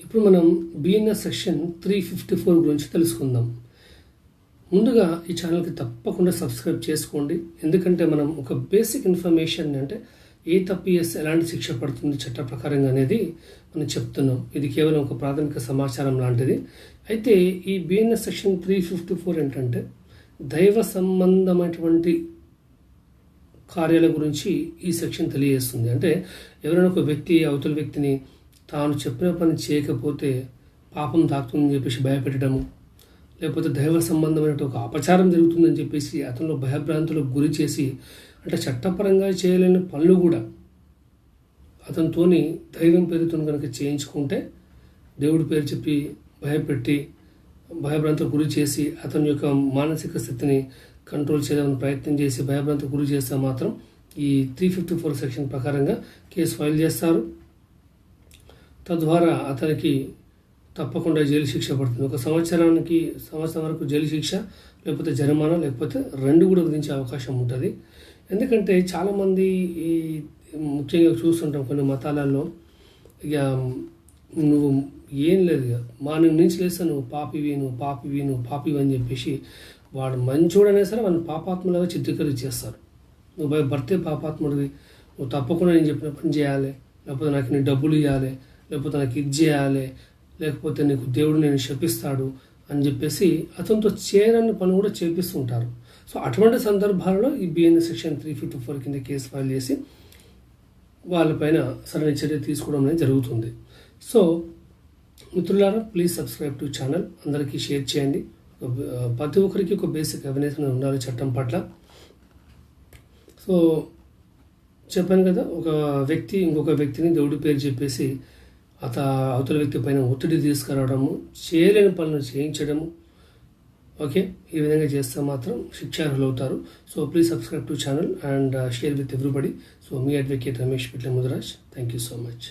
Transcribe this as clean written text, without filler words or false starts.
ఇప్పుడు మనం BNS section 354 గురించి తెలుసుకుందాం. ముందుగా ఈ ఛానల్కి తప్పకుండా సబ్స్క్రైబ్ చేసుకోండి. ఎందుకంటే మనం ఒక బేసిక్ ఇన్ఫర్మేషన్ అంటే ఏ తప్పు చేస్తే ఎలాంటి శిక్ష పడుతుంది చట్ట ప్రకారంగా అనేది మనం చెప్తున్నాం. ఇది కేవలం ఒక ప్రాథమిక సమాచారం లాంటిది. అయితే ఈ బిఎన్ఎస్ సెక్షన్ 354 ఏంటంటే దైవ సంబంధమైనటువంటి కార్యాల గురించి ఈ సెక్షన్ తెలియజేస్తుంది. అంటే ఎవరైనా ఒక వ్యక్తి అవతల వ్యక్తిని తాను చెప్పిన పని చేయకపోతే పాపం తాకుతుందని చెప్పేసి భయపెట్టడము, లేకపోతే దైవ సంబంధమైన ఒక అపచారం జరుగుతుందని చెప్పేసి అతనిలో భయభ్రాంతులకు గురి చేసి, అంటే చట్టపరంగా చేయలేని పనులు కూడా అతనితోని దైవం పేరుతో కనుక చేయించుకుంటే దేవుడి పేరు చెప్పి భయపెట్టి భయభ్రాంతులకు గురి చేసి అతని యొక్క మానసిక స్థితిని కంట్రోల్ చేయడానికి ప్రయత్నం చేసి భయభ్రాంతికి గురి చేస్తే మాత్రం ఈ 354 సెక్షన్ ప్రకారంగా కేసు ఫైల్ చేస్తారు. తద్వారా అతనికి తప్పకుండా జైలు శిక్ష పడుతుంది. ఒక సంవత్సరం వరకు జైలు శిక్ష, లేకపోతే జరిమానా, లేకపోతే రెండు కూడా విధించే అవకాశం ఉంటుంది. ఎందుకంటే చాలామంది ఈ ముఖ్యంగా చూస్తుంటాం కొన్ని మతాలలో, ఇక నువ్వు ఏం లేదు, ఇక మార్నింగ్ నుంచి లేస్తే నువ్వు పాపివి అని చెప్పేసి వాడు మంచోడనే సరే వాడిని పాపాత్మలాగా చిత్రీకరించేస్తారు. నువ్వు భర్తే పాపాత్ముడివి, నువ్వు తప్పకుండా నేను చెప్పిన పని చేయాలి, లేకపోతే నాకు నీ డబ్బులు ఇవ్వాలి, లేకపోతే నాకు ఇది చేయాలి, లేకపోతే నీకు దేవుడు నేను శపిస్తాడు అని చెప్పేసి అతనితో చేయని పని కూడా చేపిస్తుంటారు. సో అటువంటి సందర్భాలలో ఈ బిఎన్ఎస్ సెక్షన్ 354 కింద కేసు ఫైల్ చేసి వాళ్ళపైన సరైన చర్య తీసుకోవడం అనేది జరుగుతుంది. సో మిత్రులారా, ప్లీజ్ సబ్స్క్రైబ్ టు ఛానల్, అందరికీ షేర్ చేయండి. ప్రతి ఒక్కరికి ఒక బేసిక్ అవేర్నెస్ ఉండాలి చట్టం పట్ల. సో చెప్పాను కదా, ఒక వ్యక్తి ఇంకొక వ్యక్తిని దేవుడి పేరు చెప్పేసి అవతల వ్యక్తి పైన ఒత్తిడి తీసుకురావడము, చేయలేని పనులు చేయించడము, ఓకే, ఈ విధంగా చేస్తే మాత్రం శిక్షార్హులు అవుతారు. So please subscribe to channel and share with everybody. So me advocate Ramesh Pitla Mudiraj. Thank you so much.